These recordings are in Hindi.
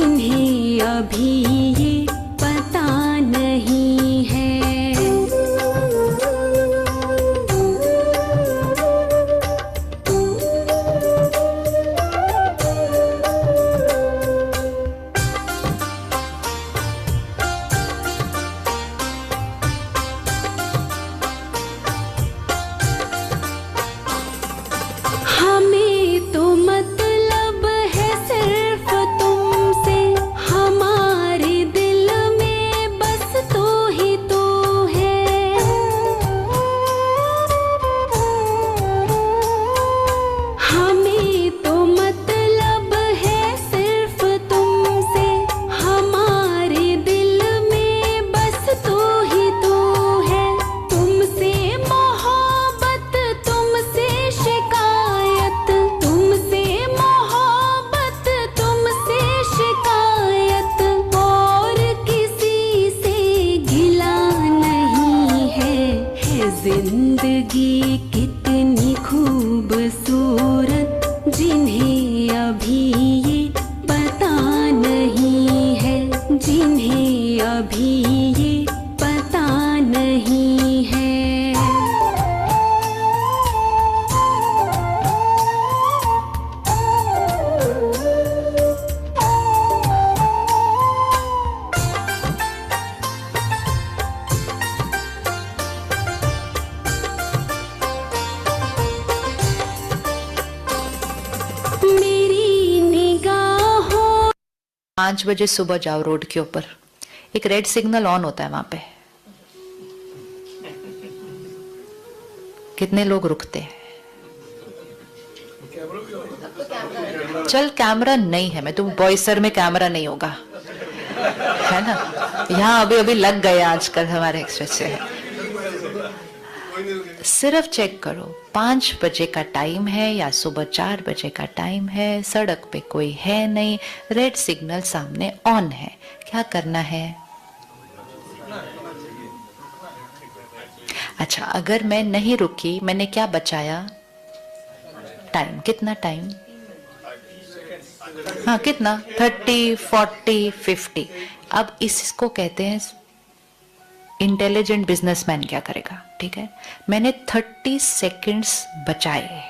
जिन्हें अभी ये पता नहीं है। हमें तो मतलब है सिर्फ तुमसे, हमारे दिल में बस तो ही तो है। हमें तो मतलब है सिर्फ तुमसे, हमारे दिल में बस तो ही तो है। तुमसे मोहब्बत, तुमसे शिकायत, तुमसे मोहब्बत, तुमसे शिकायत, और किसी से गिला नहीं है। जिंदगी कितनी खूबसूरत, जिन्हें अभी ये पता नहीं है, जिन्हें अभी ये पता नहीं है। मेरी निगाहों 5 बजे सुबह जाओ रोड के ऊपर, एक रेड सिग्नल ऑन होता है वहां पे। कितने लोग रुकते हैं? चल कैमरा नहीं है, मैं तो बॉयसर में कैमरा नहीं होगा, है ना। यहाँ अभी अभी लग गए आजकल हमारे एक्सप्रेस से। सिर्फ चेक करो 5 बजे का टाइम है या सुबह 4 बजे का टाइम है, सड़क पे कोई है नहीं, रेड सिग्नल सामने ऑन है, क्या करना है? अच्छा, अगर मैं नहीं रुकी, मैंने क्या बचाया? टाइम। कितना टाइम? हाँ, कितना? 30, 40, 50। अब इसको कहते हैं इंटेलिजेंट बिजनेसमैन क्या करेगा, ठीक है। मैंने 30 सेकंड्स बचाए,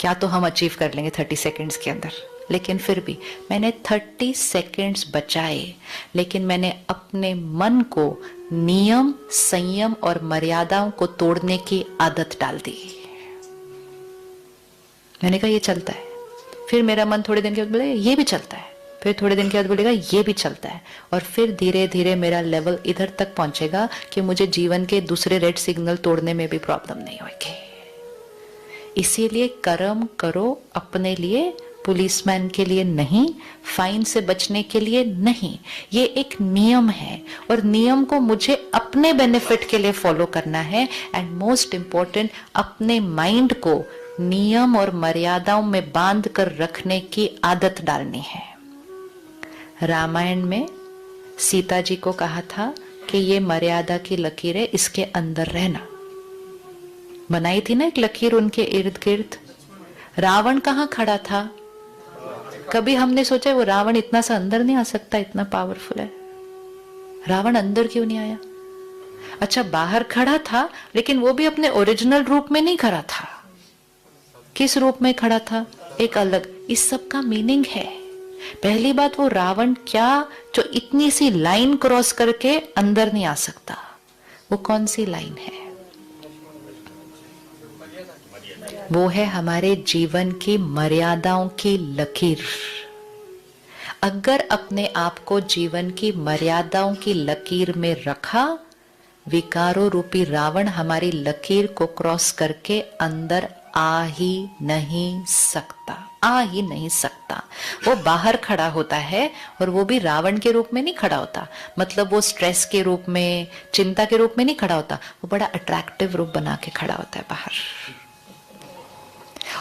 क्या तो हम अचीव कर लेंगे 30 सेकंड्स के अंदर, लेकिन फिर भी मैंने 30 सेकंड्स बचाए, लेकिन मैंने अपने मन को नियम, संयम और मर्यादाओं को तोड़ने की आदत डाल दी। मैंने कहा ये चलता है, फिर मेरा मन थोड़े दिन के बाद बोलेगा ये भी चलता है, फिर थोड़े दिन के बाद बोलेगा ये भी चलता है, और फिर धीरे धीरे मेरा लेवल इधर तक पहुंचेगा कि मुझे जीवन के दूसरे रेड सिग्नल तोड़ने में भी प्रॉब्लम नहीं होगी। इसीलिए कर्म करो अपने लिए, पुलिसमैन के लिए नहीं, फाइन से बचने के लिए नहीं। ये एक नियम है और नियम को मुझे अपने बेनिफिट के लिए फॉलो करना है। एंड मोस्ट इंपॉर्टेंट, अपने माइंड को नियम और मर्यादाओं में बांध कर रखने की आदत डालनी है। रामायण में सीता जी को कहा था कि ये मर्यादा की लकीर है, इसके अंदर रहना। बनाई थी ना एक लकीर उनके इर्द गिर्द। रावण कहाँ खड़ा था? कभी हमने सोचा वो रावण इतना सा अंदर नहीं आ सकता, इतना पावरफुल है। रावण अंदर क्यों नहीं आया? अच्छा, बाहर खड़ा था, लेकिन वो भी अपने ओरिजिनल रूप में नहीं खड़ा था। किस रूप में खड़ा था? एक अलग। इस सब का मीनिंग है। पहली बात, वो रावण क्या जो इतनी सी लाइन क्रॉस करके अंदर नहीं आ सकता? वो कौन सी लाइन है? वो है हमारे जीवन की मर्यादाओं की लकीर। अगर अपने आप को जीवन की मर्यादाओं की लकीर में रखा, विकारों रूपी रावण हमारी लकीर को क्रॉस करके अंदर आ ही नहीं सकता, आ ही नहीं सकता। वो बाहर खड़ा होता है, और वो भी रावण के रूप में नहीं खड़ा होता, मतलब वो स्ट्रेस के रूप में, चिंता के रूप में नहीं खड़ा होता, वो बड़ा अट्रैक्टिव रूप बना के खड़ा होता है बाहर।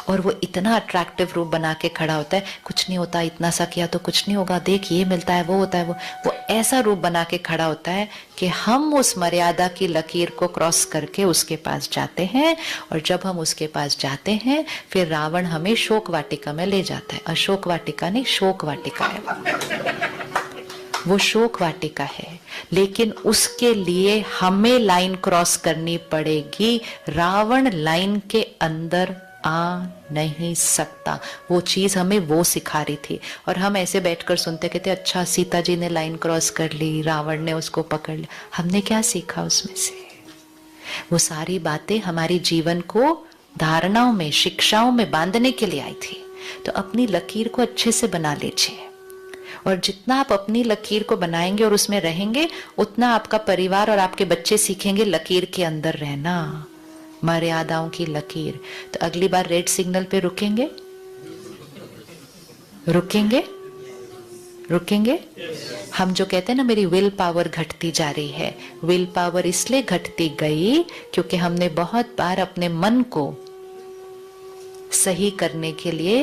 और वो इतना अट्रैक्टिव रूप बना के खड़ा होता है, कुछ नहीं होता, इतना सा किया तो कुछ नहीं होगा, देख ये मिलता है, वो होता है, वो ऐसा रूप बना के खड़ा होता है कि हम उस मर्यादा की लकीर को क्रॉस करके उसके पास जाते हैं। और जब हम उसके पास जाते हैं फिर रावण हमें शोक वाटिका में ले जाता है। अशोक वाटिका नहीं, शोक वाटिका है वो शोक वाटिका है। लेकिन उसके लिए हमें लाइन क्रॉस करनी पड़ेगी। रावण लाइन के अंदर आ नहीं सकता। वो चीज हमें वो सिखा रही थी और हम ऐसे बैठकर सुनते कहते अच्छा सीता जी ने लाइन क्रॉस कर ली, रावण ने उसको पकड़ लिया। हमने क्या सीखा उसमें से? वो सारी बातें हमारी जीवन को धारणाओं में, शिक्षाओं में बांधने के लिए आई थी। तो अपनी लकीर को अच्छे से बना लीजिए और जितना आप अपनी लकीर को बनाएंगे और उसमें रहेंगे उतना आपका परिवार और आपके बच्चे सीखेंगे लकीर के अंदर रहना, मर्यादाओं की लकीर। तो अगली बार रेड सिग्नल पे रुकेंगे, रुकेंगे, रुकेंगे। हम जो कहते हैं ना मेरी विल पावर घटती जा रही है, विल पावर इसलिए घटती गई क्योंकि हमने बहुत बार अपने मन को सही करने के लिए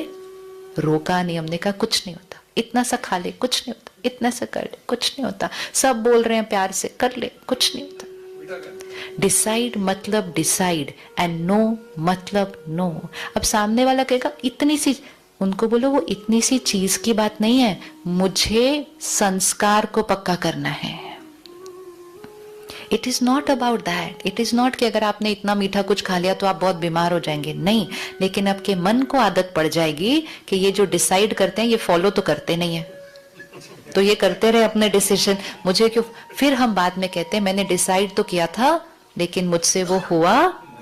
रोका नहीं। हमने कहा कुछ नहीं होता, इतना सा खा ले, कुछ नहीं होता, इतना सा कर ले, कुछ नहीं होता, सब बोल रहे हैं प्यार से, कर ले, कुछ नहीं होता। डिसाइड मतलब डिसाइड एंड नो मतलब नो। अब सामने वाला कहेगा इतनी सी, उनको बोलो वो इतनी सी चीज की बात नहीं है, मुझे संस्कार को पक्का करना है। It is not about that. It is not कि अगर आपने इतना मीठा कुछ खा लिया तो आप बहुत बीमार हो जाएंगे, नहीं। लेकिन आपके मन को आदत पड़ जाएगी कि ये जो डिसाइड करते हैं ये फॉलो तो करते नहीं है, तो ये करते रहे अपने डिसीजन, मुझे क्यों। फिर हम बाद में कहते हैं मैंने डिसाइड तो किया था लेकिन मुझसे वो हुआ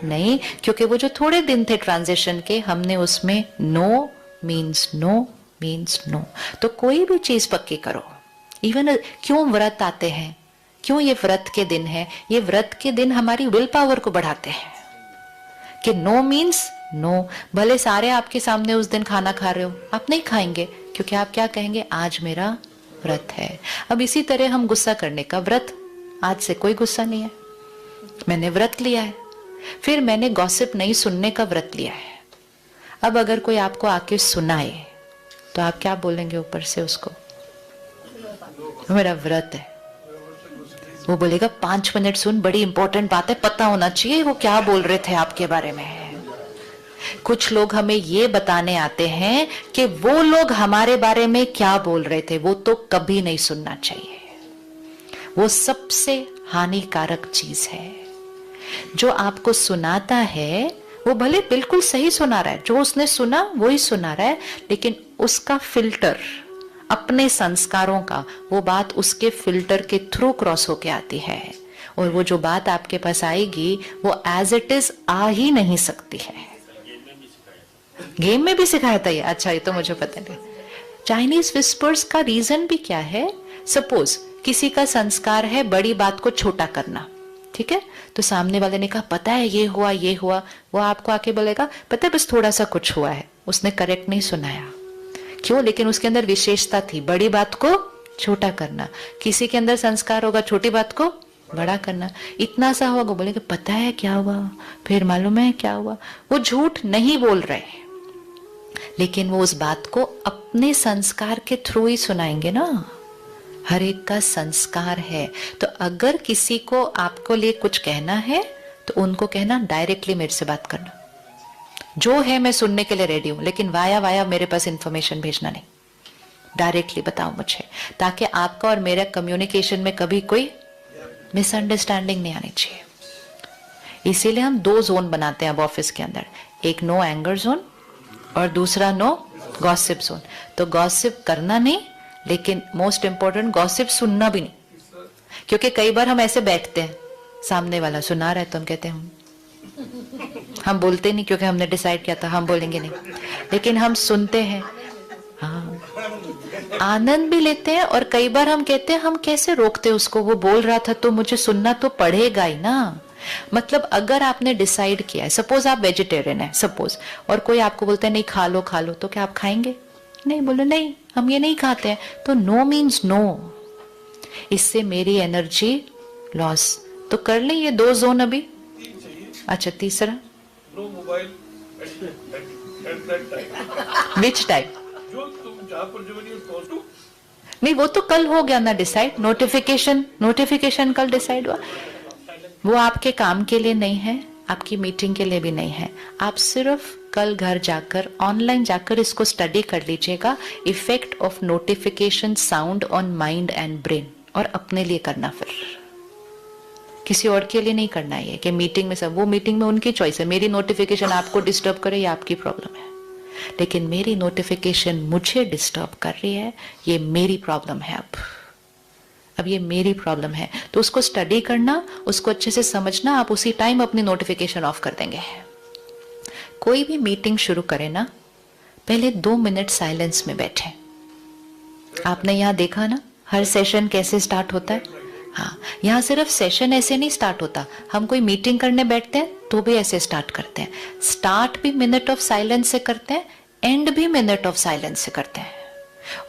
नहीं, क्योंकि वो जो थोड़े दिन थे ट्रांजिशन के, हमने उसमें no means no means no. तो कोई भी चीज पक्की करो। इवन क्यों व्रत आते हैं, क्यों ये व्रत के दिन है? ये व्रत के दिन हमारी विल पावर को बढ़ाते हैं कि नो मीन्स नो। भले सारे आपके सामने उस दिन खाना खा रहे हो, आप नहीं खाएंगे क्योंकि आप क्या कहेंगे, आज मेरा व्रत है। अब इसी तरह हम गुस्सा करने का व्रत, आज से कोई गुस्सा नहीं है, मैंने व्रत लिया है। फिर मैंने गॉसिप नहीं सुनने का व्रत लिया है। अब अगर कोई आपको आके सुनाए तो आप क्या बोलेंगे ऊपर से उसको? मेरा व्रत है। वो बोलेगा 5 मिनट सुन, बड़ी इंपॉर्टेंट बात है, पता होना चाहिए वो क्या बोल रहे थे आपके बारे में। कुछ लोग हमें ये बताने आते हैं कि वो लोग हमारे बारे में क्या बोल रहे थे, वो तो कभी नहीं सुनना चाहिए। वो सबसे हानिकारक चीज है। जो आपको सुनाता है वो भले बिल्कुल सही सुना रहा है, जो उसने सुना वो ही सुना रहा है, लेकिन उसका फिल्टर अपने संस्कारों का, वो बात उसके फिल्टर के थ्रू क्रॉस होके आती है। और वो जो बात आपके पास आएगी वो एज इट इज आ ही नहीं सकती है। गेम में भी सिखाया था ये? अच्छा, ये तो मुझे पता नहीं। चाइनीज विस्पर्स का रीजन भी क्या है? सपोज किसी का संस्कार है बड़ी बात को छोटा करना, ठीक है? तो सामने वाले ने कहा पता है ये हुआ ये हुआ, वो आपको आके बोलेगा पता है बस थोड़ा सा कुछ हुआ है। उसने करेक्ट नहीं सुनाया, क्यों? लेकिन उसके अंदर विशेषता थी, बड़ी बात को छोटा करना। किसी के अंदर संस्कार होगा छोटी बात को बड़ा करना। इतना सा हुआ, वो बोलेगा पता है क्या हुआ, फिर मालूम है क्या हुआ। वो झूठ नहीं बोल रहे, लेकिन वो उस बात को अपने संस्कार के थ्रू ही सुनाएंगे ना। हर एक का संस्कार है। तो अगर किसी को आपको लिए कुछ कहना है तो उनको कहना डायरेक्टली मेरे से बात करना, जो है मैं सुनने के लिए रेडी हूं, लेकिन वाया वाया मेरे पास इंफॉर्मेशन भेजना नहीं, डायरेक्टली बताओ मुझे, ताकि आपका और मेरा कम्युनिकेशन में कभी कोई मिसअंडरस्टैंडिंग नहीं आनी चाहिए। इसीलिए हम 2 जोन बनाते हैं अब ऑफिस के अंदर, एक नो एंगर जोन और दूसरा नो गॉसिप जोन। तो गॉसिप करना नहीं, लेकिन मोस्ट इंपॉर्टेंट गॉसिप सुनना भी नहीं। क्योंकि कई बार हम ऐसे बैठते हैं, सामने वाला सुना रहा है तो हम कहते हैं हम बोलते नहीं, क्योंकि हमने डिसाइड किया था हम बोलेंगे नहीं, लेकिन हम सुनते हैं, हाँ, आनंद भी लेते हैं। और कई बार हम कहते हैं हम कैसे रोकते उसको, वो बोल रहा था तो मुझे सुनना तो पड़ेगा ही ना। मतलब अगर आपने डिसाइड किया है, सपोज आप वेजिटेरियन है सपोज, और कोई आपको बोलता है नहीं खा लो खा लो, तो क्या आप खाएंगे? नहीं, बोलो नहीं हम ये नहीं खाते हैं, तो नो मीन्स नो। इससे मेरी एनर्जी लॉस। तो कर ले ये 2 जोन अभी। अच्छा, तीसरा no mobile, at that time. Which time? जो तुम जहाँ पर जो when you supposed to नहीं, वो तो कल हो गया ना डिसाइड. नोटिफिकेशन कल डिसाइड हुआ. वो आपके काम के लिए नहीं है, आपकी मीटिंग के लिए भी नहीं है. आप सिर्फ कल घर जाकर ऑनलाइन जाकर इसको स्टडी कर लीजिएगा. Effect of notification sound on mind and brain. और अपने लिए करना, फिर किसी और के लिए नहीं करना है कि मीटिंग में सब. वो मीटिंग में उनकी चॉइस है. मेरी नोटिफिकेशन आपको डिस्टर्ब करे ये आपकी प्रॉब्लम है, लेकिन मेरी नोटिफिकेशन मुझे डिस्टर्ब कर रही है, ये मेरी प्रॉब्लम है. अब ये मेरी प्रॉब्लम है, तो उसको स्टडी करना, उसको अच्छे से समझना. आप उसी टाइम अपनी नोटिफिकेशन ऑफ कर देंगे. कोई भी मीटिंग शुरू करें ना, पहले 2 मिनट साइलेंस में बैठे. आपने यहाँ देखा ना हर सेशन कैसे स्टार्ट होता है. हाँ, यहाँ सिर्फ सेशन ऐसे नहीं स्टार्ट होता. हम कोई मीटिंग करने बैठते हैं तो भी ऐसे स्टार्ट करते हैं. स्टार्ट भी मिनट ऑफ साइलेंस से करते हैं, एंड भी मिनट ऑफ साइलेंस से करते हैं.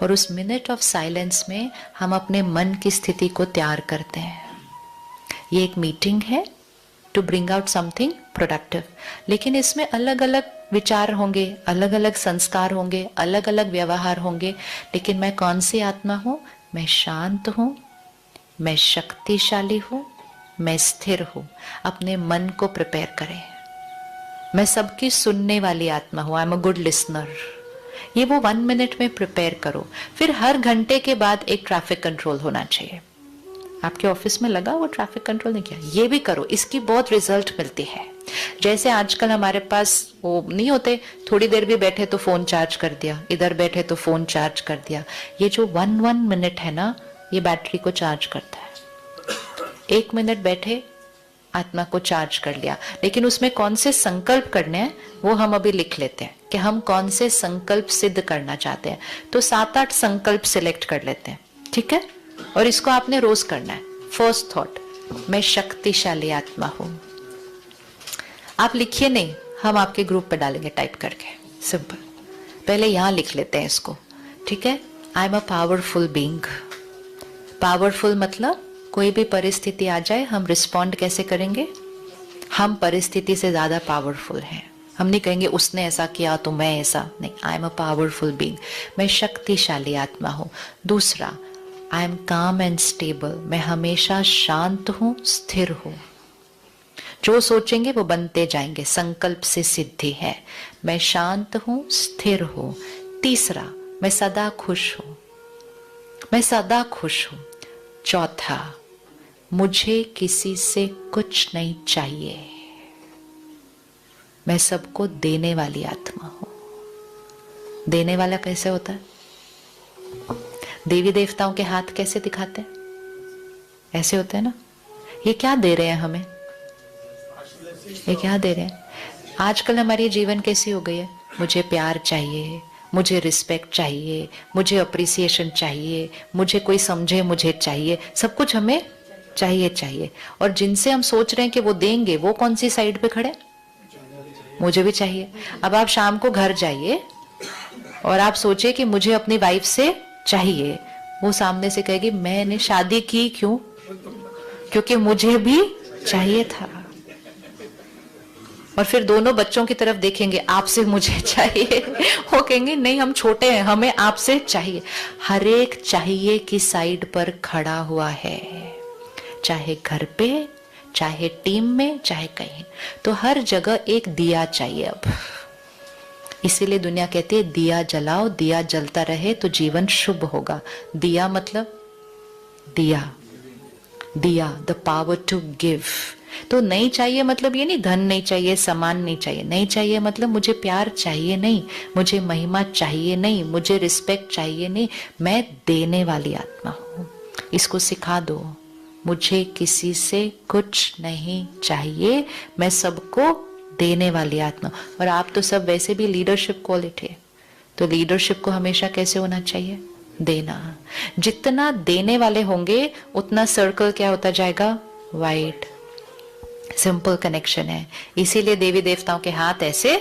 और उस मिनट ऑफ साइलेंस में हम अपने मन की स्थिति को तैयार करते हैं. ये एक मीटिंग है to bring out something productive, लेकिन इसमें अलग अलग विचार होंगे, अलग अलग संस्कार होंगे, अलग अलग व्यवहार होंगे. लेकिन मैं कौन सी आत्मा हूं? मैं शांत हूं, मैं शक्तिशाली हूं, मैं स्थिर हूं. अपने मन को प्रिपेयर करें. मैं सबकी सुनने वाली आत्मा हूं. I am a good listener. ये वो 1 मिनट में प्रिपेयर करो. फिर हर घंटे के बाद एक ट्रैफिक कंट्रोल होना चाहिए. आपके ऑफिस में लगा वो ट्रैफिक कंट्रोल नहीं किया, ये भी करो. इसकी बहुत रिजल्ट मिलती है. जैसे आजकल हमारे पास वो नहीं होते, थोड़ी देर भी बैठे तो फोन चार्ज कर दिया, इधर बैठे तो फोन चार्ज कर दिया. ये जो 1 मिनट है ना, ये बैटरी को चार्ज करता है. 1 मिनट बैठे, आत्मा को चार्ज कर लिया. लेकिन उसमें कौन से संकल्प करने हैं वो हम अभी लिख लेते हैं कि हम कौन से संकल्प सिद्ध करना चाहते हैं. तो 7-8 संकल्प सिलेक्ट कर लेते हैं, ठीक है. और इसको आपने रोज करना है. फर्स्ट थॉट, मैं शक्तिशाली आत्मा हूं. आप लिखिए नहीं, हम आपके ग्रुप पे डालेंगे टाइप करके. सिंपल. पहले यहां लिख लेते हैं इसको, ठीक है. I am a powerful being. Powerful मतलब कोई भी परिस्थिति आ जाए हम रिस्पॉन्ड कैसे करेंगे? हम परिस्थिति से ज्यादा पावरफुल हैं. हम नहीं कहेंगे उसने ऐसा किया तो मैं ऐसा नहीं. I am a powerful being. मैं शक्तिशाली आत्मा हूं. दूसरा, आई एम काम एंड स्टेबल. मैं हमेशा शांत हूं, स्थिर हूं. जो सोचेंगे वो बनते जाएंगे. संकल्प से सिद्धि है. मैं शांत हूं, स्थिर हूं. तीसरा, मैं सदा खुश हूं. मैं सदा खुश हूं. चौथा, मुझे किसी से कुछ नहीं चाहिए. मैं सबको देने वाली आत्मा हूं. देने वाला कैसे होता है? देवी देवताओं के हाथ कैसे दिखाते हैं? ऐसे होते हैं ना. ये क्या दे रहे हैं हमें? ये क्या दे रहे हैं? आजकल हमारी जीवन कैसी हो गई है? मुझे प्यार चाहिए, मुझे रिस्पेक्ट चाहिए, मुझे अप्रिसिएशन चाहिए, मुझे कोई समझे मुझे चाहिए. सब कुछ हमें चाहिए. और जिनसे हम सोच रहे हैं कि वो देंगे, वो कौन सी साइड पे खड़े? मुझे भी चाहिए. अब आप शाम को घर जाइए और आप सोचिए कि मुझे अपनी वाइफ से चाहिए. वो सामने से कहेगी मैंने शादी की क्यों? क्योंकि मुझे भी चाहिए था. और फिर दोनों बच्चों की तरफ देखेंगे, आपसे मुझे चाहिए. वो कहेंगे नहीं हम छोटे हैं, हमें आपसे चाहिए. हर एक चाहिए की साइड पर खड़ा हुआ है, चाहे घर पे, चाहे टीम में, चाहे कहीं. तो हर जगह एक दिया चाहिए. अब इसीलिए दुनिया कहती है दिया जलाओ, दिया जलता रहे तो जीवन शुभ होगा. दिया मतलब दिया, द पावर टू गिव. तो नहीं चाहिए मतलब ये नहीं धन नहीं चाहिए, सामान नहीं चाहिए. नहीं चाहिए मतलब मुझे प्यार चाहिए नहीं, मुझे महिमा चाहिए नहीं, मुझे रिस्पेक्ट चाहिए नहीं. मैं देने वाली आत्मा हूं. इसको सिखा दो. मुझे किसी से कुछ नहीं चाहिए, मैं सबको देने वाली आत्मा. और आप तो सब वैसे भी लीडरशिप क्वालिटी है, तो लीडरशिप को हमेशा कैसे होना चाहिए? देना. जितना देने वाले होंगे उतना सर्कल क्या होता जाएगा? वाइड. सिंपल कनेक्शन है. इसीलिए देवी देवताओं के हाथ ऐसे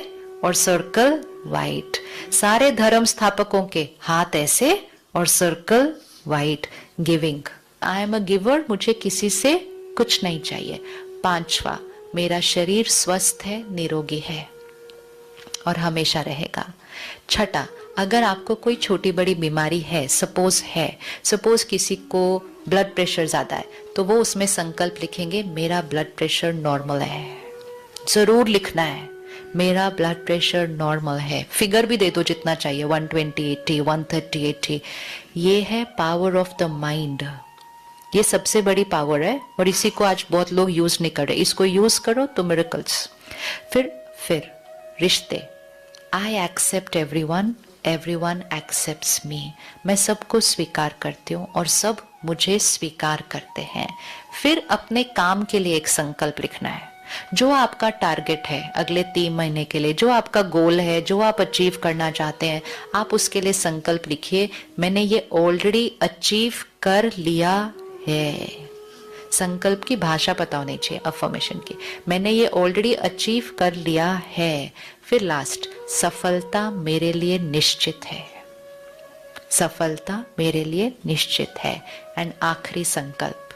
और सर्कल वाइट. सारे धर्म स्थापकों के हाथ ऐसे और circle white. Giving. I am a giver. मुझे किसी से कुछ नहीं चाहिए. 5वां, मेरा शरीर स्वस्थ है, निरोगी है. और हमेशा रहेगा। छठा, अगर आपको कोई छोटी बड़ी बीमारी है, सपोज किसी को ब्लड प्रेशर ज्यादा है, तो वो उसमें संकल्प लिखेंगे मेरा ब्लड प्रेशर नॉर्मल है। जरूर लिखना है मेरा ब्लड प्रेशर नॉर्मल है। फिगर भी दे दो जितना चाहिए, 120, 80, 130, 80। ये है पावर ऑफ द माइंड। ये सबसे बड़ी पावर है और इसी को आज बहुत लोग यूज नहीं कर रहे। इसको यूज करो तो मिरेकल्स। फिर रिश्ते, I accept everyone, everyone accepts me. मैं सबको स्वीकार करती हूँ और सब मुझे स्वीकार करते हैं। फिर अपने काम के लिए एक संकल्प लिखना है। जो आपका टारगेट है अगले 3 महीने के लिए, जो आपका गोल है, जो आप अचीव करना चाहते हैं, आप उसके लिए संकल्प लिखिए, मैंने ये ऑलरेडी अचीव कर लिया है। संकल्प की भाषा पता होनी चाहिए, अफर्मेशन की। मैंने ये ऑलरेडी अचीव कर लिया है। फिर लास्ट, सफलता मेरे लिए निश्चित है। सफलता मेरे लिए निश्चित है। एंड आखिरी संकल्प,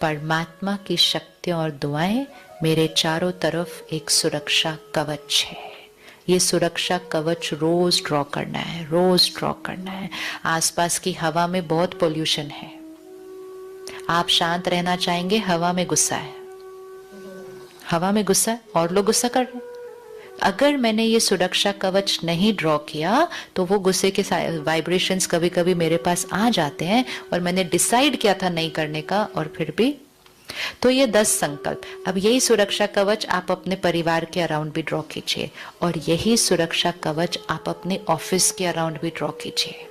परमात्मा की शक्तियां और दुआएं मेरे चारों तरफ एक सुरक्षा कवच है। ये सुरक्षा कवच रोज ड्रॉ करना है, रोज ड्रॉ करना है। आसपास की हवा में बहुत पोल्यूशन है, आप शांत रहना चाहेंगे, हवा में गुस्सा है, हवा में गुस्सा है और लोग गुस्सा कर रहे हैं। अगर मैंने ये सुरक्षा कवच नहीं ड्रॉ किया तो वो गुस्से के वाइब्रेशंस कभी कभी मेरे पास आ जाते हैं और मैंने डिसाइड किया था नहीं करने का और फिर भी। तो ये 10 संकल्प। अब यही सुरक्षा कवच आप अपने परिवार के अराउंड भी ड्रॉ कीजिए और यही सुरक्षा कवच आप अपने ऑफिस के अराउंड भी ड्रॉ कीजिए।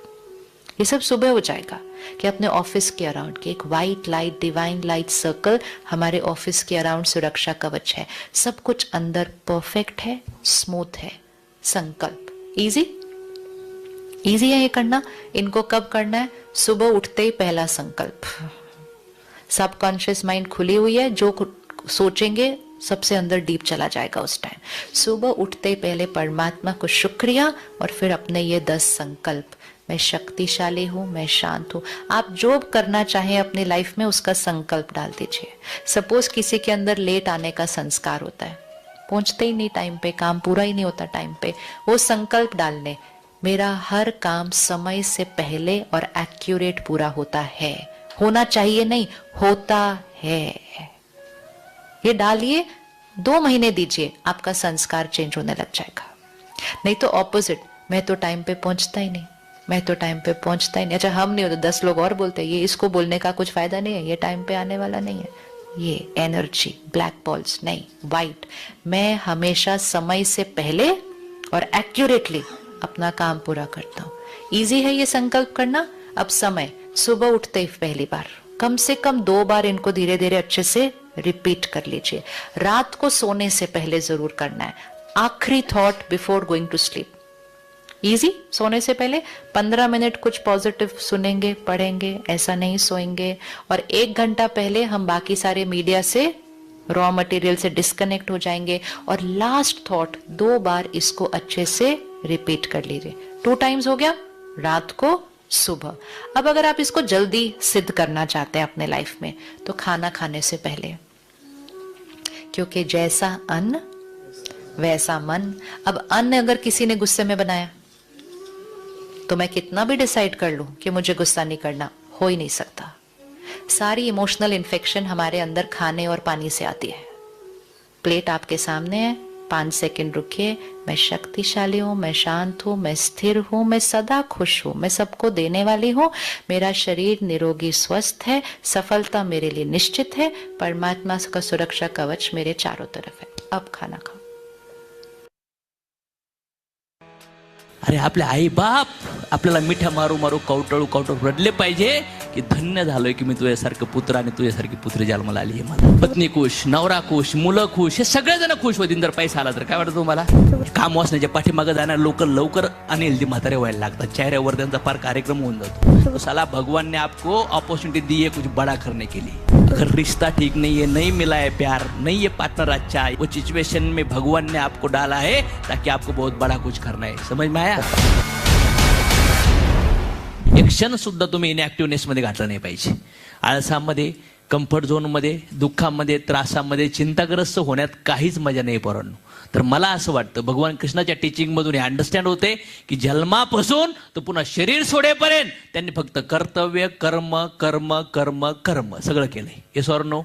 ये सब सुबह हो जाएगा कि अपने ऑफिस के अराउंड की एक white light, divine light circle हमारे ऑफिस के अराउंड सुरक्षा कवच है। सब कुछ अंदर परफेक्ट है, स्मूथ है। संकल्प इजी है ये करना। इनको कब करना है? सुबह उठते ही पहला संकल्प। सबकॉन्शियस माइंड खुली हुई है, जो सोचेंगे सबसे अंदर डीप चला जाएगा उस टाइम। सुबह उठते ही पहले परमात्मा को शुक्रिया और फिर अपने ये 10 संकल्प। मैं शक्तिशाली हूं, मैं शांत हूं। आप जो करना चाहें अपनी लाइफ में उसका संकल्प डाल दीजिए। सपोज किसी के अंदर लेट आने का संस्कार होता है, पहुंचते ही नहीं टाइम पे, काम पूरा ही नहीं होता टाइम पे, वो संकल्प डालने, मेरा हर काम समय से पहले और एक्यूरेट पूरा होता है। होना चाहिए नहीं, होता है। ये डालिए, 2 महीने दीजिए, आपका संस्कार चेंज होने लग जाएगा। नहीं तो ऑपोजिट, मैं तो टाइम पे पहुंचता ही नहीं, मैं तो टाइम पे पहुंचता ही नहीं। अच्छा, हम नहीं हो तो 10 लोग और बोलते हैं, ये इसको बोलने का कुछ फायदा नहीं है, ये टाइम पे आने वाला नहीं है। ये एनर्जी, ब्लैक बॉल्स नहीं, व्हाइट। मैं हमेशा समय से पहले और एक्यूरेटली अपना काम पूरा करता हूँ। इजी है ये संकल्प करना। अब समय, सुबह उठते ही पहली बार, कम से कम 2 बार इनको धीरे धीरे अच्छे से रिपीट कर लीजिए। रात को सोने से पहले जरूर करना है, आखिरी thought before going to sleep. Easy, सोने से पहले 15 मिनट कुछ पॉजिटिव सुनेंगे, पढ़ेंगे, ऐसा नहीं सोएंगे। और 1 घंटा पहले हम बाकी सारे मीडिया से, रॉ मटेरियल से डिस्कनेक्ट हो जाएंगे। और लास्ट थॉट 2 बार इसको अच्छे से रिपीट कर लीजिए। 2 टाइम्स हो गया, रात को, सुबह। अब अगर आप इसको जल्दी सिद्ध करना चाहते हैं अपने लाइफ में, तो खाना खाने से पहले, क्योंकि जैसा अन्न वैसा मन। अब अन्न अगर किसी ने गुस्से में बनाया तो मैं कितना भी डिसाइड कर लूं कि मुझे गुस्सा नहीं करना, हो ही नहीं सकता। सारी इमोशनल इन्फेक्शन हमारे अंदर खाने और पानी से आती है। प्लेट आपके सामने है, 5 सेकंड रुकिए। मैं शक्तिशाली हूं, मैं शांत हूं, मैं स्थिर हूं, मैं सदा खुश हूं, मैं सबको देने वाली हूं, मेरा शरीर निरोगी स्वस्थ है, सफलता मेरे लिए निश्चित है, परमात्मा का सुरक्षा कवच मेरे चारों तरफ है। अब खाना खाओ। अरे आपले आई बाप आपल्याला मिठ्या मारू मारू कवटळू रडले पाहिजे की धन्य झालोय की मी तुझ्यासारखं पुत्र आणि तुझ्यासारखी पुत्री जन्माला आली आहे। मला पत्नी खुश, नवरा खुश, मुलं खुश, हे सगळेजण खुश होतील जर पैसा आला तर। काय वाटतं तुम्हाला? काम वाचण्याच्या पाठीमागे जाणार लोक लवकर अनहेल्दी म्हातारे व्हायला लागतात, चेहऱ्यावर त्यांचा फार कार्यक्रम होऊन जातो। तो साला भगवान ने आपको अपॉर्चुनिटी दी है कुछ बड़ा करने के लिए। अगर रिश्ता ठीक नहीं है, नहीं मिला है प्यार, नहीं है पार्टनर अच्छा, वो सिचुएशन में भगवान ने आपको डाला है ताकि आपको बहुत बड़ा कुछ करना है। समझ में आया? एक क्षण सुद्धा तुम्ही इनएक्टिव्हनेस मध्ये घातला नाही पाहिजे। आळसामध्ये, कम्फर्ट झोन मध्ये, दुःखामध्ये, त्रासामध्ये, चिंताग्रस्त होण्यात काहीच मजा नाही पोरांनो। तर मला असं वाटतं भगवान कृष्णाच्या टीचिंग मधून हे अंडरस्टँड होते की जन्मापासून तर पुन्हा शरीर सोडेपर्यंत त्यांनी फक्त कर्तव्य, कर्म कर्म कर्म कर्म सगळं केलंय. Yes or no?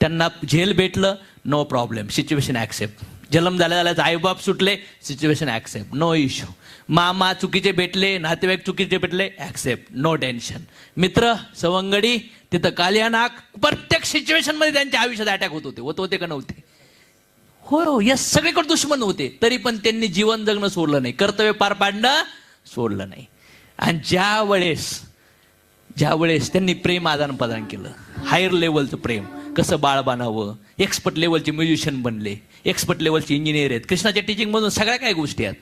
त्यांना जेल भेटलं, नो प्रॉब्लेम, सिच्युएशन ऍक्सेप्ट. जन्म झाल्या आईबाप सुटले, सिच्युएशन ऍक्सेप्ट, नो इश्यू. मामा चुकीचे भेटले, नातेवाईक चुकीचे भेटले, ऍक्सेप्ट, नो टेन्शन. मित्र, सवंगडी, तिथं कालियानाक, प्रत्येक सिच्युएशन मध्ये त्यांच्या आयुष्यात अटॅक होते का नव्हते? हो, या सगळीकडे दुश्मन होते, तरी पण त्यांनी जीवन जगणं सोडलं नाही, कर्तव्य पार पाडणं सोडलं नाही. आणि ज्या वेळेस त्यांनी प्रेम आदान प्रदान केलं, हायर लेवलचं प्रेम, कसं बाळ बनावं, एक्सपर्ट लेवलचे म्युझिशियन बनले, एक्सपर्ट लेवलचे इंजिनियर आहेत. कृष्णाच्या टीचिंग मधून सगळ्या काही गोष्टी आहेत.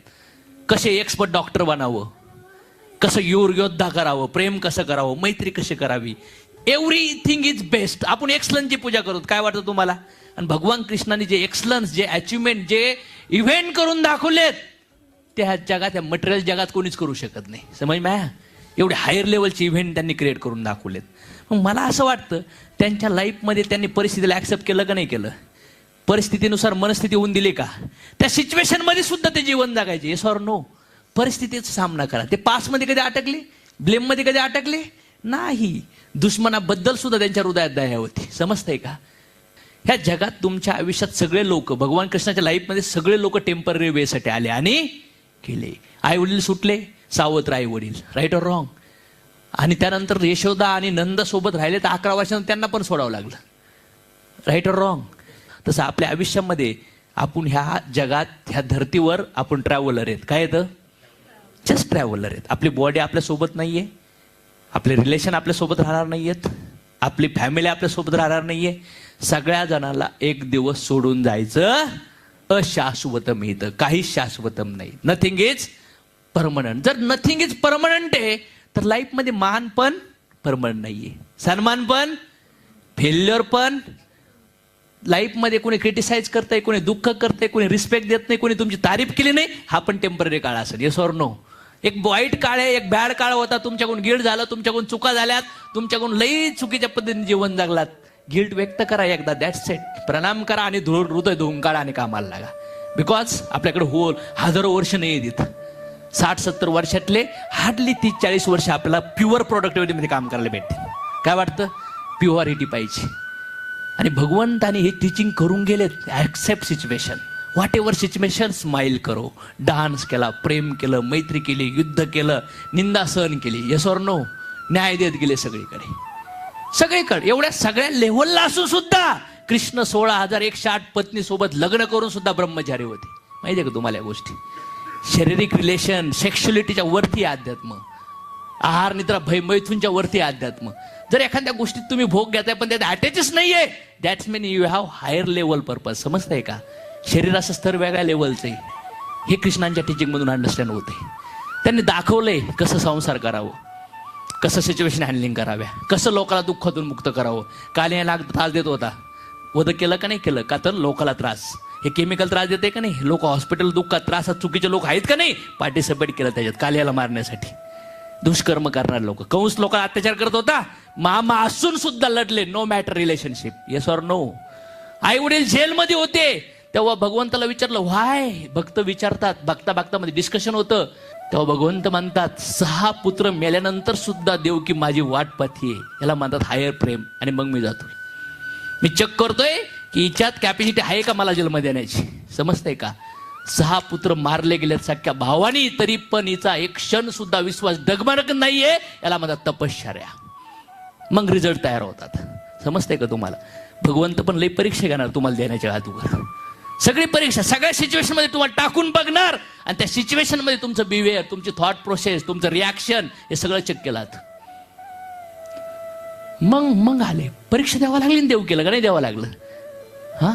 कसे एक्सपर्ट डॉक्टर बनावं, कसं योद्धा करावं, प्रेम कसं करावं, मैत्री कशी करावी, एव्हरीथिंग इज बेस्ट. आपण एक्सलन्सची पूजा करतो, काय वाटतं तुम्हाला? आणि भगवान कृष्णाने जे एक्सलन्स, जे अचिव्हमेंट, जे इव्हेंट करून दाखवलेत, त्या जगात, त्या मटेरियल जगात कोणीच करू शकत नाही. समज माया, एवढे हायर लेवलचे इव्हेंट त्यांनी क्रिएट करून दाखवलेत. मग मला असं वाटतं त्यांच्या लाईफमध्ये त्यांनी परिस्थितीला ऍक्सेप्ट केलं का नाही केलं? परिस्थितीनुसार मनस्थिती होऊन दिली का? त्या सिच्युएशन मध्ये सुद्धा ते जीवन जगायचे. Yes or no? परिस्थितीचा सामना करा. ते पास मध्ये कधी अटकले? ब्लेम मध्ये कधी अटकले नाही. दुश्मनाबद्दल सुद्धा त्यांच्या हृदयात दया होती. समजतंय का? ह्या जगात तुमच्या आयुष्यात सगळे लोक, भगवान कृष्णाच्या लाईफमध्ये सगळे लोक टेम्पररी वेसाठी आले आणि केले. आई वडील सुटले, सावत्र आई वडील, राईट ऑर रॉंग? आणि त्यानंतर यशोदा आणि नंद सोबत राहिले तर 11 वर्षांनी त्यांना पण सोडावं लागलं, राईट ऑर रॉंग? तसं आपल्या आयुष्यामध्ये आपण ह्या जगात, ह्या धर्तीवर आपण ट्रॅव्हलर आहेत. काय येतं? जस्ट ट्रॅव्हलर आहेत. आपली बॉडी आपल्यासोबत नाहीये, आपले रिलेशन आपल्यासोबत राहणार नाहीयेत, आपली फॅमिली आपल्यासोबत राहणार नाहीये. सगळ्या जणांना एक दिवस सोडून जायचं. अशाश्वतम इथं काहीच शाश्वतम नाही. Nothing is permanent. जर नथिंग इज परमनंट आहे तर लाईफमध्ये मान पण परमनंट नाहीये, सन्मान पण, फेल्युअर पण. लाईफमध्ये कोणी क्रिटिसाइज करतंय, कोणी दुःख करतंय, कोणी रिस्पेक्ट देत नाही, कोणी तुमची तारीफ केली नाही, हा पण टेम्पररी काळ असेल. Yes or no? एक वाईट काळ आहे, एक बॅड काळ होता, तुमच्याकडून गिल्ट झालं, तुमच्याकडून चुका झाल्यात, तुमच्याकडून लई चुकीच्या पद्धतीने जीवन जगलात. गिल्ट व्यक्त करा एकदा, दॅट्स इट. प्रणाम करा आणि हृदय धुवून काढा आणि कामाला लागा. बिकॉज आपल्याकडे हजारो वर्ष नाही आहेत. 60-70 वर्षातले हार्डली 30-40 वर्ष आपल्याला प्युअर प्रोडक्टिव्हिटीमध्ये काम करायला भेटते. काय वाटतं? प्युअरिटी पाहिजे. आणि भगवंतानी हे टीचिंग करून गेलेत. Accept situation, what ever situation, smile करो. डान्स केला, प्रेम केलं, मैत्री केली, युद्ध केलं, निंदा सहन केली. Yes or no? न्याय देत गेले सगळीकडे. एवढ्या सगळ्या लेव्हलला असून सुद्धा कृष्ण 16,108 पत्नी सोबत लग्न करून सुद्धा ब्रह्मचारी होते. माहितीये का तुम्हाला या गोष्टी? शारीरिक रिलेशन, सेक्शुअलिटीच्या वरती अध्यात्म, आहार निद्रा भय मैथूनच्या वरती अध्यात्म. जर एखाद्या गोष्टीत तुम्ही भोग घेताय पण त्यात अटॅचच नाहीये, that's mean you have higher level purpose. समजतंय का? शरीराचं स्तर वेगळ्या लेवलचं आहे. हे कृष्णांच्या टीचिंग मधून अंडरस्टँड होते. त्यांनी दाखवलंय कसं संसार करावं, कसं सिच्युएशन हँडलिंग कराव्या, कसं लोकांना दुःखातून मुक्त करावं. कालियाला त्रास देत होता, वध केलं का नाही केलं? का तर लोकाला त्रास, हे केमिकल त्रास देते का नाही? लोक हॉस्पिटल दुःखात त्रासात चुकीचे लोक आहेत का नाही? पार्टिसिपेट केलं त्याच्यात कालियाला मारण्यासाठी. दुष्कर्म करणारे लोक, कंस लोकांना अत्याचार करत होता, मामा असून सुद्धा लढले, no matter relationship. Yes or no? आई वडील जेलमध्ये होते तेव्हा भगवंताला विचारलं व्हाय. भक्त विचारतात, भक्ता मध्ये डिस्कशन होतं, तेव्हा भगवंत म्हणतात 6 पुत्र मेल्यानंतर सुद्धा देव की माझी वाट पाहतीये. याला म्हणतात हायर प्रेम. आणि मग मी जातो, मी चेक करतोय की हिच्यात कॅपॅसिटी आहे का मला जन्म देण्याची. समजतंय का? 6 पुत्र मारले गेलेत सख्या भावानी, तरी पण हिचा एक क्षण सुद्धा विश्वास डगमगत नाहीये. याला म्हणतात तपश्चर्या. मग रिझल्ट तयार होतात. समजतंय का तुम्हाला? भगवंत पण लई परीक्षा घेणार तुम्हाला देण्याच्या हातूवर. सगळी परीक्षा सगळ्या सिच्युएशन मध्ये तुम्हाला टाकून बघणार आणि त्या सिच्युएशन मध्ये तुमचं बिहेवियर, तुमची थॉट प्रोसेस, तुमचं रिॲक्शन हे सगळं चेक केलात. मग आले परीक्षा द्यावं लागली. देव केलं का नाही द्यावं लागलं? हा,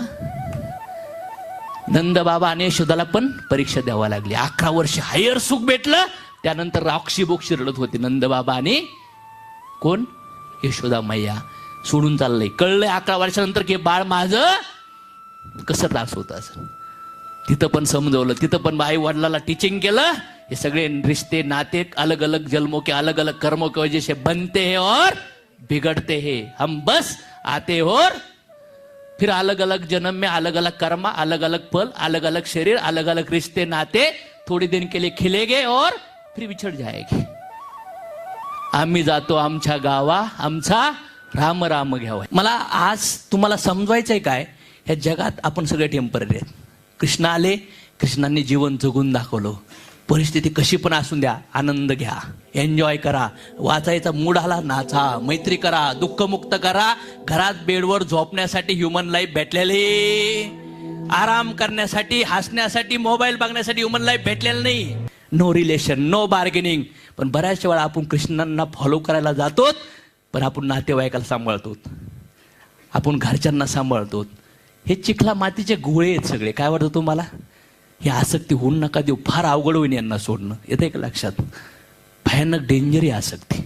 नंद बाबा आणि यशोदाला पण परीक्षा द्यावा लागली. 11 वर्ष हायर सुख भेटलं. त्यानंतर राक्षी बोक्षी रडत होते नंद बाबा आणि कोण? यशोदा मैया. सोडून चाललंय. कळलंय 11 वर्षानंतर की बाळ माझं कसं त्रास होत असं. तिथं पण समजवलं, तिथं पण आई वडिलाला टीचिंग केलं. हे सगळे रिश्ते नाते अलग अलग जन्मों के अलग अलग कर्मों की वजह से बनते हैं और बिगड़ते हैं. हम बस आते और फिर अलग अलग जन्म में अलग अलग कर्म, अलग अलग पल, अलग अलग शरीर, अलग अलग रिश्ते नाते थोड़ी दिन के लिए खिलेगे और फिर बिछड़ जाएंगे. आम्ही जातो आमच्या गावा, आमचा राम राम घ्यावा. मला आज तुम्हाला समजवायचंय काय, या जगात आपण सगळे टेम्पररी आहेत. कृष्ण आले, कृष्णांनी जीवन जगून दाखवलं. परिस्थिती कशी पण असून द्या, आनंद घ्या, एन्जॉय करा. वाचायचा मूड आला, नाचा, मैत्री करा, दुःखमुक्त करा. घरात बेडवर झोपण्यासाठी ह्युमन लाईफ भेटलेले, आराम करण्यासाठी, हसण्यासाठी, मोबाईल बघण्यासाठी ह्युमन लाईफ भेटलेलं नाही. No relation, no bargaining. पण बऱ्याच वेळा आपण कृष्णांना फॉलो करायला जातो, पण आपण नातेवाईकाला सांभाळतो, आपण घरच्यांना सांभाळतो. हे चिखला मातीचे गोळे आहेत सगळे. काय वाटतं तुम्हाला? ही आसक्ती होऊन नका देऊ. फार अवघड होईन यांना सोडणं. येते का लक्षात? भयानक डेंजर ही आसक्ती.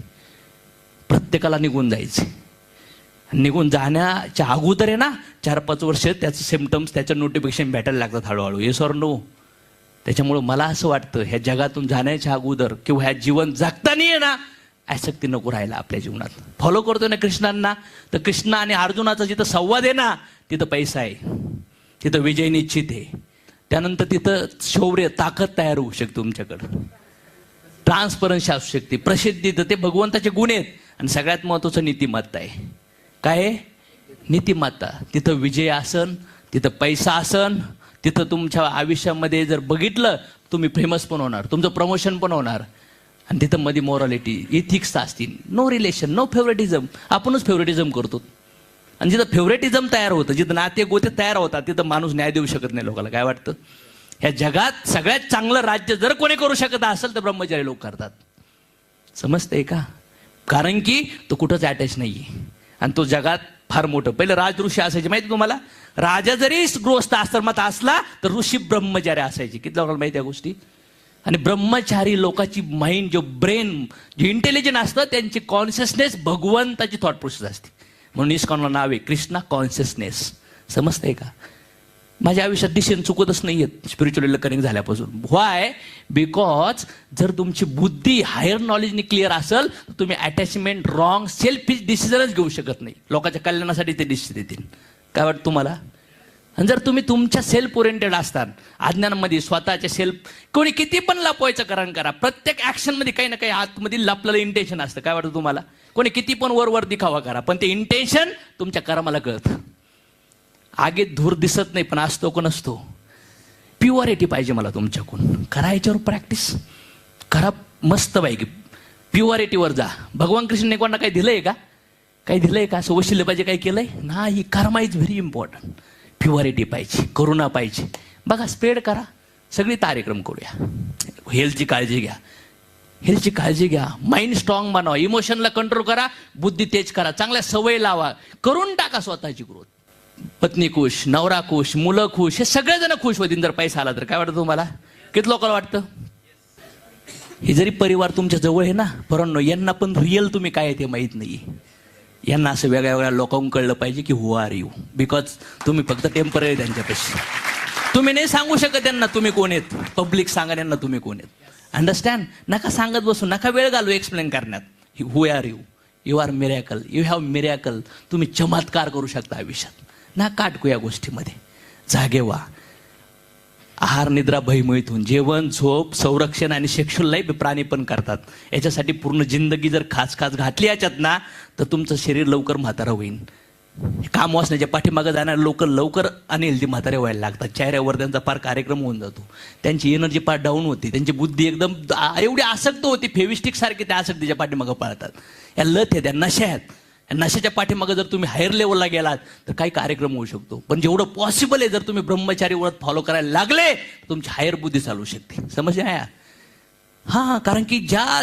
प्रत्येकाला निघून जायचे. निघून जाण्याच्या अगोदर आहे ना 4-5 वर्ष त्याचं सिम्पटम्स, त्याचं नोटिफिकेशन भेटायला लागतात हळूहळू. Yes or no? त्याच्यामुळं मला असं वाटतं, ह्या जगातून जाण्याच्या अगोदर किंवा ह्या जीवन जगताना आहे ना, आसक्ती नको राहायला आपल्या जीवनात. फॉलो करतोय ना कृष्णांना, तर कृष्ण आणि अर्जुनाचा जिथं संवाद आहे ना, तिथं पैसा आहे, तिथं विजय निश्चित आहे. त्यानंतर तिथं शौर्य, ताकद तयार होऊ शकते तुमच्याकडं, ट्रान्सपरन्सी असू शकते, प्रसिद्धी. तर ते भगवंताचे गुण आहेत. आणि सगळ्यात महत्त्वाचं नीतिमत्ता आहे. काय आहे? नीतिमत्ता. तिथं विजय असन, तिथं पैसा असन, तिथं तुमच्या आयुष्यामध्ये जर बघितलं, तुम्ही फेमस पण होणार, तुमचं प्रमोशन पण होणार. आणि तिथं मध्ये मॉरॅलिटी, इथिक्स असतील. No relation, no favouritism. आपणच फेवरेटिझम करतो. आणि जिथं फेवरेटिझम तयार होतं, जिथं नाते गोते तयार होतात, तिथं माणूस न्याय देऊ शकत नाही लोकांना. काय वाटतं? ह्या जगात सगळ्यात चांगलं राज्य जर कोणी करू शकत असेल तर ब्रह्मचारी लोक करतात. समजतंय का? कारण की तो कुठंच अटॅच नाहीये. आणि तो जगात फार मोठं. पहिलं राजऋषी असायचे माहिती तुम्हाला? राजा जरी गृहस्थ आश्रमात असला तर ऋषी ब्रह्मचारी असायचे. किती लोकांना माहिती या गोष्टी? आणि ब्रह्मचारी लोकांची माइंड, जो ब्रेन, जे इंटेलिजंट असतं, त्यांची कॉन्शियसनेस भगवंताची थॉट प्रोसेस असते. म्हणून इस्कॉनला नाव आहे कृष्णा कॉन्शियसनेस. समजतंय का? माझ्या आयुष्यात डिसिजन चुकतच नाही आहेत स्पिरिच्युअली कनेक्ट झाल्यापासून. व्हाय? बिकॉज जर तुमची बुद्धी हायर नॉलेजने क्लिअर असेल तर तुम्ही अटॅचमेंट, रॉंग, सेल्फिश डिसिजनच घेऊ शकत नाही. लोकांच्या कल्याणासाठी ते डिसिजन देतील. काय वाटतं तुम्हाला? आणि जर तुम्ही तुमच्या सेल्फ ओरिएंटेड असतात, अज्ञानामध्ये स्वतःच्या सेल्फ, कोणी किती पण लपवायचं कारण करा, प्रत्येक ॲक्शनमध्ये काही ना काही आतमध्ये लपलेलं इंटेन्शन असतं. काय वाटतं तुम्हाला? कोणी किती पण वर दिखावा करा, पण ते इंटेन्शन तुमच्या कर्माला कळतं. आगीत धूर दिसत नाही, पण असतो का नसतो? प्युअरिटी पाहिजे मला तुमच्याकडून. करा याच्यावर प्रॅक्टिस करा मस्त पैकी. प्युअरिटीवर जा. भगवान कृष्णने कोणाला काही दिलंय का? काही दिलंय का? असं वशिले पाहिजे काही केलंय नाही. Karma is very important. प्युअरिटी पाहिजे, करुणा पाहिजे. बघा, स्प्रेड करा. सगळी कार्यक्रम करूया. हेल्थची काळजी घ्या, हेल्थची काळजी घ्या. माइंड स्ट्रॉंग बनवा, इमोशनला कंट्रोल करा, बुद्धी तेज करा, चांगल्या सवय लावा, करून टाका स्वतःची ग्रोथ. पत्नी खुश, नवरा खुश, मुलं खुश, हे सगळेजण खुश होतील जर पैसा आला तर. काय वाटतं तुम्हाला? किती लोकांना वाटतं? हे जरी परिवार तुमच्या जवळ आहे ना, परंतु यांना पण रिअल तुम्ही काय आहे ते माहीत नाही. यांना असं वेगळ्या वेगळ्या लोकांना कळलं पाहिजे की हु आर यू. बिकॉज तुम्ही फक्त टेम्पररी त्यांच्यापेक्षा. तुम्ही नाही सांगू शकत त्यांना तुम्ही कोण आहेत. पब्लिक सांगा त्यांना तुम्ही कोण आहेत. अंडरस्टँड? नका सांगत बसू, नका वेळ घालू एक्सप्लेन करण्यात. Who are you. You are miracle. You have miracle. तुम्ही चमत्कार करू शकता आयुष्यात. ना काटकू या गोष्टीमध्ये. जागे व्हा. आहार, निद्रा, भयमुळीत होऊन जेवण, झोप, संरक्षण आणि सेक्शुअल लाईफ प्राणी पण करतात. याच्यासाठी पूर्ण जिंदगी जर खास घातली याच्यात ना, तर तुमचं शरीर लवकर म्हातारं होईल. काम वाचण्याच्या पाठीमागं जाणारे लोक लवकर अनहेल्दी म्हातारे व्हायला लागतात. चेहऱ्यावर त्यांचा फार कार्यक्रम होऊन जातो. त्यांची एनर्जी फार डाऊन होती. त्यांची बुद्धी एकदम एवढी आसक्त होती, फेविस्टिक सारखी त्या आसक्तीच्या पाठीमागं पळतात. या लत आहेत, या नशा आहेत. नशेच्या पाठीमागं जर तुम्ही हायर लेवलला गेलात तर काही कार्यक्रम होऊ शकतो. पण जेवढं पॉसिबल आहे, जर तुम्ही ब्रह्मचारी व्रत फॉलो करायला लागले, तुमची हायर बुद्धी चालू शकते. समजले? हां, कारण की ज्या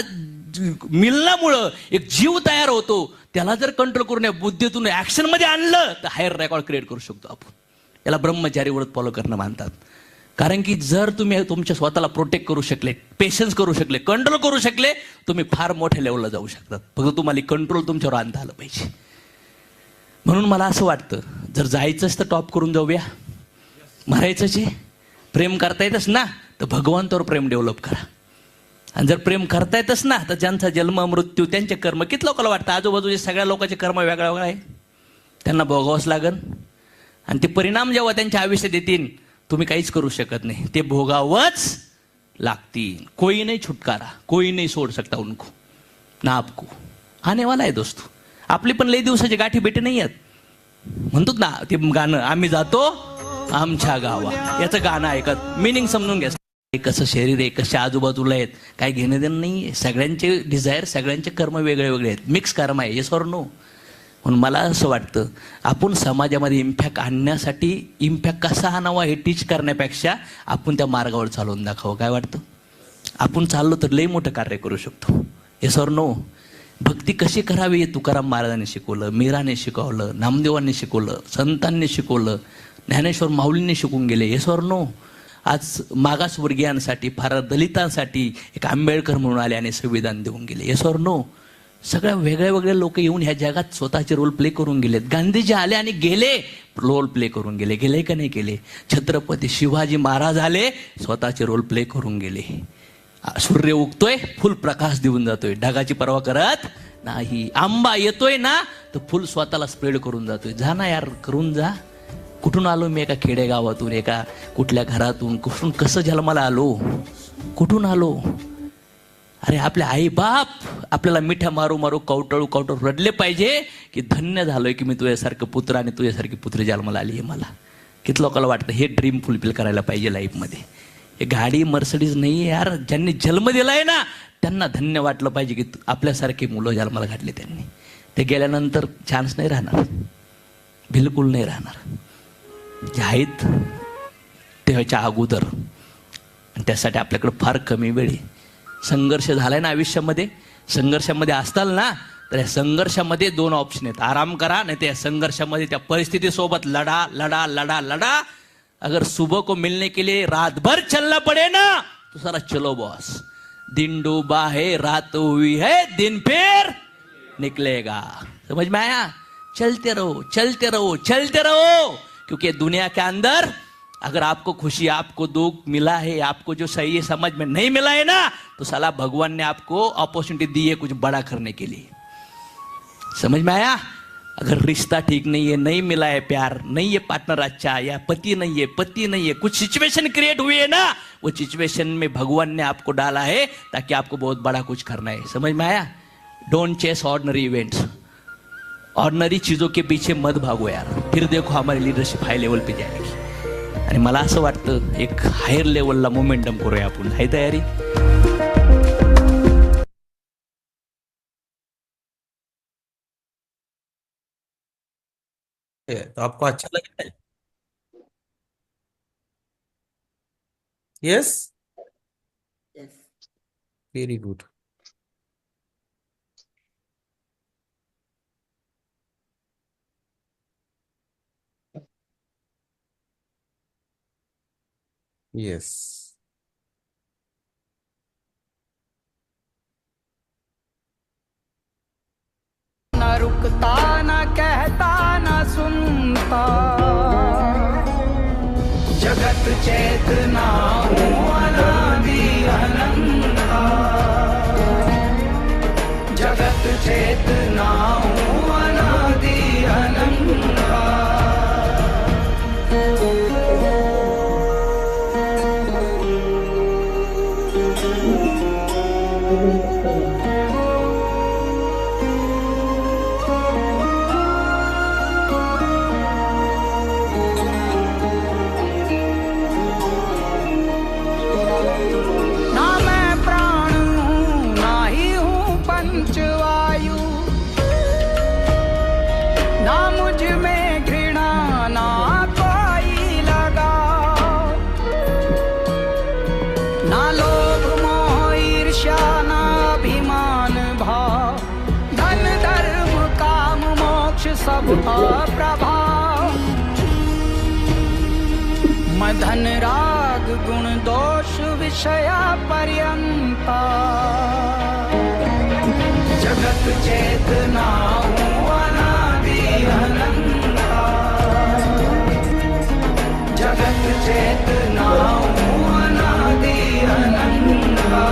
मिलनामुळं एक जीव तयार होतो, त्याला जर कंट्रोल करून या बुद्धीतून ऍक्शनमध्ये आणलं तर हायर रेकॉर्ड क्रिएट करू शकतो आपण. याला ब्रह्मचारी व्रत फॉलो करणं मानतात. कारण की जर तुम्ही तुमच्या स्वतःला प्रोटेक्ट करू शकले, पेशन्स करू शकले, कंट्रोल करू शकले, तुम्ही फार मोठ्या लेवलला जाऊ शकतात. फक्त तुम्हाला कंट्रोल तुमच्यावर आणता आलं पाहिजे. म्हणून मला असं वाटतं, जर जायचंच तर टॉप करून जाऊया. मरायचंच आहे, प्रेम करता येतच ना, तर भगवंतावर प्रेम डेव्हलप करा. आणि जर प्रेम करता येतच ना, तर ज्यांचा जन्म, मृत्यू, त्यांचे कर्म, किती लोकांना वाटतं आजूबाजूचे सगळ्या लोकांचे कर्म वेगळा वेगळा आहे, त्यांना भोगावंच लागन. आणि ते परिणाम जेव्हा त्यांच्या आयुष्यात येतील तुम्ही काहीच करू शकत नाही, ते भोगावंच लागतील. कोई नाही छुटकारा, कोई नाही सोड सकता उनको ना आपको. आने वाला आहे दोस्तो. आपली पण लई दिवसाची गाठी भेटे नाही आहेत. म्हणतात ना ते गाणं, आम्ही जातो आमच्या गावा, याचं गाणं ऐकत मिनिंग समजून घ्या. कसं शरीर आहे, कशा आजूबाजूला आहेत, काही घेणं देणं नाही. सगळ्यांचे डिझायर, सगळ्यांचे कर्म वेगळे वेगळे आहेत, मिक्स कर्म आहे, येस ऑर नो. म्हणून मला असं वाटतं आपण समाजामध्ये इम्पॅक्ट आणण्यासाठी इम्पॅक्ट कसा आणावा हे टीच करण्यापेक्षा आपण त्या मार्गावर चालवून दाखवावं. काय वाटतं? आपण चाललो तर लई मोठं कार्य करू शकतो. Yes or no. भक्ती कशी करावी हे तुकाराम महाराजांनी शिकवलं, मीराने शिकवलं, नामदेवांनी शिकवलं, संतांनी शिकवलं, ज्ञानेश्वर माऊलींनी शिकून गेले. Yes or no. आज मागासवर्गीयांसाठी, फार दलितांसाठी एक आंबेडकर म्हणून आले आणि संविधान देऊन गेले. Yes or no. सगळ्या वेगळ्या वेगळ्या लोक येऊन ह्या जगात स्वतःचे रोल प्ले करून गेलेत. गांधीजी आले आणि गेले, रोल प्ले करून गेले. गेले का नाही गेले? छत्रपती शिवाजी महाराज आले, स्वतःचे रोल प्ले करून गेले. सूर्य उगतोय, फुल प्रकाश देऊन जातोय, ढगाची पर्वा करत नाही. आंबा येतोय ना तर फुल स्वतःला स्प्रेड करून जातोय. जा ना यार, करून जा. कुठून आलो मी? एका खेडेगावातून, एका कुठल्या घरातून, कुठून कसं जन्माला आलो, कुठून आलो? अरे आपले आई बाप आपल्याला मिठ्या मारू मारू कवटळू कवटळू रडले पाहिजे की धन्य झालोय की मी तुझ्यासारखं पुत्र आणि तुझ्यासारखी पुत्री जन्माला आली आहे मला. किती लोकांना वाटतं हे ड्रीम फुलफिल करायला पाहिजे लाईफमध्ये. हे गाडी मर्सिडीज नाही आहे यार. ज्यांनी जन्म दिलाय ना त्यांना धन्य वाटलं पाहिजे की आपल्यासारखी मुलं जन्माला घातले त्यांनी. ते गेल्यानंतर चान्स नाही राहणार, बिलकुल नाही राहणार. जे आहेत तेव्हाच्या अगोदर, आणि त्यासाठी आपल्याकडे फार कमी वेळ आहे. संघर्ष झालाय ना आयुष्यामध्ये, संघर्षामध्ये असताल ना तर या संघर्षामध्ये दोन ऑप्शन आहेत. आराम करा, नाही त्या संघर्षामध्ये त्या परिस्थितीसोबत लढा लढा लढा लढा. अगर सुबह को मिलने के लिए रात भर चलना पड़े ना तो सारा चलो बॉस. दिन डूबा है, रात हुई है, दिन फिर निकलेगा. समझ में आया? चलते रहो चलते रहो चलते रहो. क्योंकि दुनिया के अंदर अगर आपको खुशी, आपको दुख मिला है, आपको जो सही है समझ में नहीं मिला है ना तो साला भगवान ने आपको अपॉर्चुनिटी दी है कुछ बड़ा करने के लिए. समझ में आया? अगर रिश्ता ठीक नहीं है, नहीं मिला है प्यार, नहीं है पार्टनर अच्छा, या पति नहीं है, कुछ सिचुएशन क्रिएट हुई है ना, वो सिचुएशन में भगवान ने आपको डाला है ताकि आपको बहुत बड़ा कुछ करना है. समझ में आया? Don't chase ordinary events. Ordinary चीजों के पीछे मत भागो यार, फिर देखो हमारी लीडरशिप हाई लेवल पे जाएगी. आणि मला असं वाटतं एक हायर लेवलला मोमेंटम करूया आपण. आहे तयारी? तो आपको अच्छा लगा है? Yes, very good. यस. न रुकता न कहता न सुनता, जगत चेतना हूँ अनादि अनंता, जगत चेतना हूँ अनादि अनंता. ना मैं प्राण हूँ ना ही हूँ पंचवायु, ना मुझ में घृणा ना कोई लगाव, ना लोभ मोह ईर्ष्या ना अभिमान भाव, धन धर्म काम मोक्ष सब अप्रभाव. मदन राग गुण दोष विषया पर्यंता, जगत चेतना हूँ अनादि अनंता, जगत चेतना हूँ अनादि अनंता.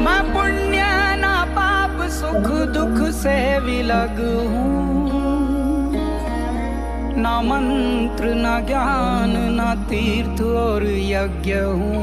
मैं पुण्य ना पाप सुख दुख से विलग हूँ, ना मंत्र ना ज्ञान ना तीर्थ और यज्ञ हूँ।